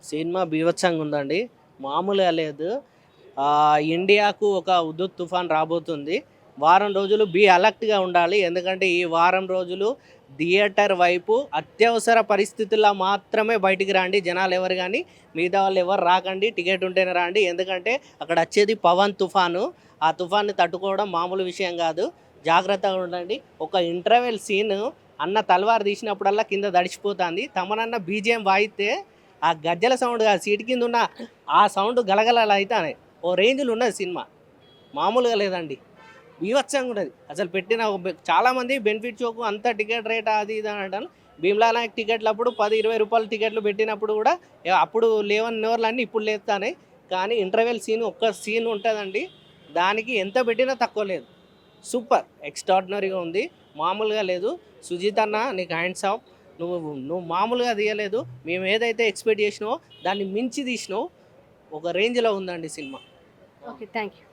Cinema బీభత్సంగా ఉందండి. మామూలుగా లేదు. ఇండియాకు ఒక హుదూద్ తుఫాన్ రాబోతుంది. వారం రోజులు అలర్ట్‌గా ఉండాలి. ఎందుకంటే ఈ వారం రోజులు థియేటర్ వైపు అత్యవసర పరిస్థితుల్లో మాత్రమే బయటికి రండి. జనాలెవరు గానీ మిగతా వాళ్ళెవరు రాకండి. టికెట్ ఉంటేనే రండి. ఎందుకంటే అక్కడ వచ్చేది పవన్ తుఫాను. ఆ తుఫాన్‌ని తట్టుకోవడం మామూలు విషయం గాదు. జాగ్రత్తగా ఉండండి. ఒక ఇంటర్వెల్ సీను అన్న తలవారు తీసినప్పుడల్లా కింద తడిసిపోతాంది. తమనన్న బీజీఎం వాయిస్తే ఆ గజ్జల సౌండ్ కాదు, సీటు కింద ఉన్న ఆ సౌండ్ గలగలలు అయితానే. ఓ రేంజ్‌లో ఉన్నది సినిమా. మామూలుగా లేదండి. బీభత్సంగా ఉన్నది. అసలు పెట్టిన చాలామంది బెనిఫిట్ షోకు అంత టికెట్ రేట్ అది ఇది అని అంటారు. భీమ్లా నాయక్ టికెట్లప్పుడు రూ. 10, రూ. 20 టికెట్లు పెట్టినప్పుడు కూడా అప్పుడు లేవని నోర్లన్నీ ఇప్పుడు లేస్తానే. కానీ ఇంటర్వెల్ సీన్ ఒక్క సీన్ ఉంటుందండి. దానికి ఎంత పెట్టినా తక్కువ లేదు. సూపర్ ఎక్స్ట్రాడినరీగా ఉంది. మామూలుగా లేదు. సుజీత్ అన్న నీకు హ్యాండ్స్ ఆఫ్. నువ్వు నువ్వు మామూలుగా తీయలేదు. మేము ఏదైతే ఎక్స్పెక్ట్ చేసినావో దాన్ని మించి తీసినావు. ఒక రేంజ్లో ఉందండి సినిమా. ఓకే. Thank you.